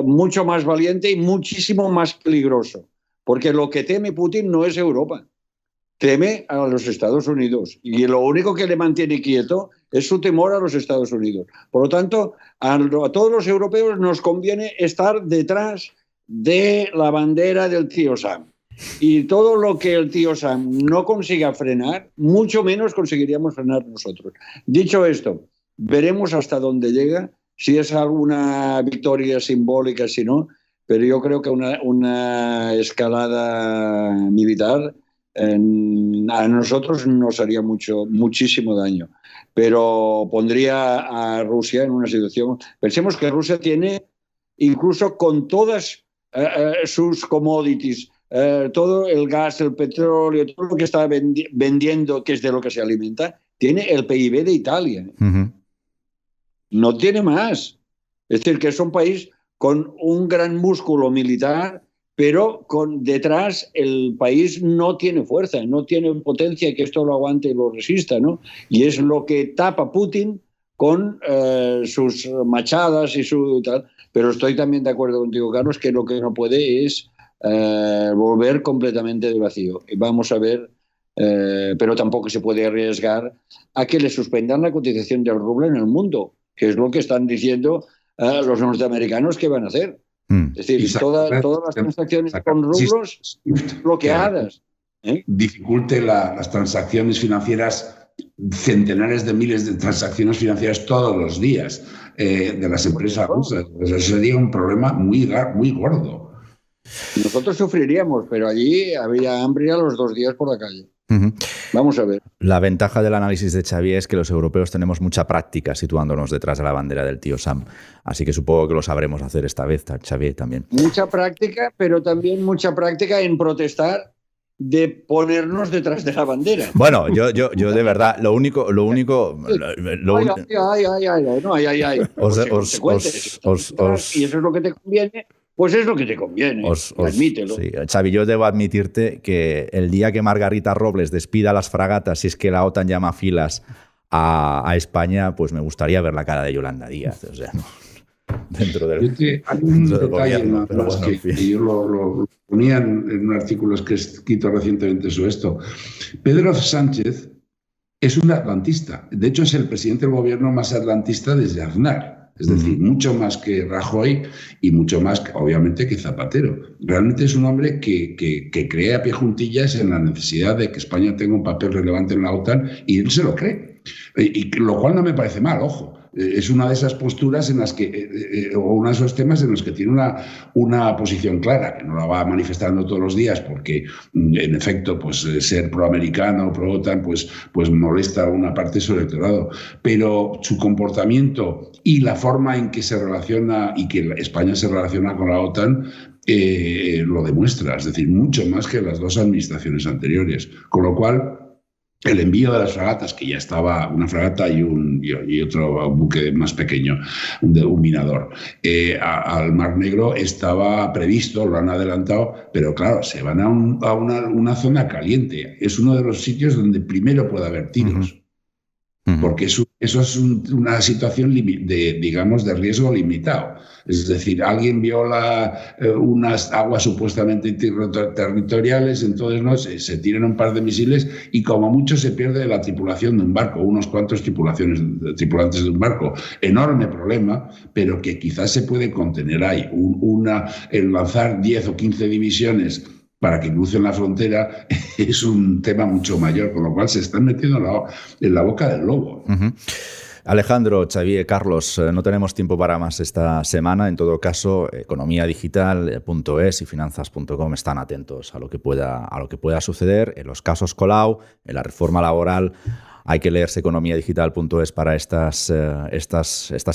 mucho más valiente y muchísimo más peligroso. Porque lo que teme Putin no es Europa, teme a los Estados Unidos. Y lo único que le mantiene quieto es su temor a los Estados Unidos. Por lo tanto, a todos los europeos nos conviene estar detrás de la bandera del tío Sam. Y todo lo que el tío Sam no consiga frenar, mucho menos conseguiríamos frenar nosotros. Dicho esto, veremos hasta dónde llega, si es alguna victoria simbólica, si no. Pero yo creo que una escalada militar a nosotros nos haría muchísimo daño. Pero pondría a Rusia en una situación... Pensemos que Rusia tiene, incluso con todas sus commodities, todo el gas, el petróleo, todo lo que está vendiendo, que es de lo que se alimenta, tiene el PIB de Italia. Uh-huh. No tiene más. Es decir, que es un país con un gran músculo militar, pero detrás el país no tiene fuerza, no tiene potencia que esto lo aguante y lo resista, ¿no? Y es lo que tapa Putin con sus machadas y su tal. Pero estoy también de acuerdo contigo, Carlos, que lo que no puede es volver completamente de vacío. Y vamos a ver, pero tampoco se puede arriesgar a que le suspendan la cotización del rublo en el mundo, que es lo que están diciendo los norteamericanos que van a hacer. Es decir, todas las transacciones con rublos bloqueadas. Dificulte las transacciones financieras, centenares de miles de transacciones financieras todos los días de las empresas rusas. Eso sería un problema muy gordo. Nosotros sufriríamos, pero allí había hambre a los 2 días por la calle. Uh-huh. Vamos a ver. La ventaja del análisis de Xavier es que los europeos tenemos mucha práctica situándonos detrás de la bandera del tío Sam. Así que supongo que lo sabremos hacer esta vez, Xavier, también. Mucha práctica, pero también mucha práctica en protestar de ponernos detrás de la bandera. Bueno, yo de verdad, lo único. Y eso es lo que te conviene. Pues es lo que te conviene, admítelo. Sí. Xavi, yo debo admitirte que el día que Margarita Robles despida las fragatas, si es que la OTAN llama filas a España, pues me gustaría ver la cara de Yolanda Díaz. O sea, dentro del hay un detalle más que yo lo ponía en un artículo que he escrito recientemente sobre esto. Pedro Sánchez es un atlantista. De hecho, es el presidente del gobierno más atlantista desde Aznar. Es decir, mucho más que Rajoy y mucho más, obviamente, que Zapatero. Realmente es un hombre que cree a pie juntillas en la necesidad de que España tenga un papel relevante en la OTAN y él se lo cree. Y lo cual no me parece mal, ojo. es una de esas posturas en las que, o uno de esos temas en los que tiene una posición clara, que no la va manifestando todos los días, porque en efecto, pues ser proamericano, pro-OTAN, pues molesta a una parte de su electorado. Pero su comportamiento y la forma en que se relaciona y que España se relaciona con la OTAN lo demuestra, es decir, mucho más que las dos administraciones anteriores. Con lo cual, el envío de las fragatas, que ya estaba una fragata y otro buque más pequeño, un minador, al Mar Negro estaba previsto, lo han adelantado, pero claro, se van a una zona caliente. Es uno de los sitios donde primero puede haber tiros. Porque eso es una situación de riesgo limitado. Es decir, alguien viola unas aguas supuestamente territoriales, entonces ¿no? se tiran un par de misiles y como mucho se pierde la tripulación de un barco, unos cuantos tripulantes de un barco. Enorme problema, pero que quizás se puede contener ahí. El lanzar 10 o 15 divisiones para que crucen la frontera es un tema mucho mayor, con lo cual se están metiendo en la boca del lobo. Alejandro, Xavier, Carlos, no tenemos tiempo para más esta semana. En todo caso, economiadigital.es y finanzas.com están atentos a lo que pueda suceder. En los casos Colau, en la reforma laboral, hay que leerse economiadigital.es para estas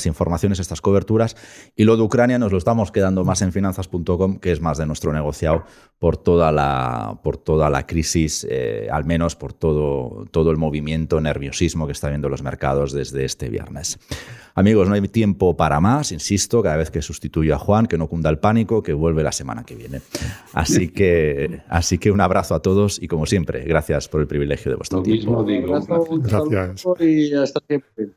informaciones, estas coberturas. Y lo de Ucrania nos lo estamos quedando más en finanzas.com, que es más de nuestro negociado por toda la crisis, al menos por todo el movimiento, nerviosismo que está viendo los mercados desde este viernes. Amigos, no hay tiempo para más, insisto, cada vez que sustituyo a Juan, que no cunda el pánico, que vuelve la semana que viene. Así que un abrazo a todos y, como siempre, gracias por el privilegio de vuestro tiempo. Lo mismo digo. Gracias. Y hasta siempre.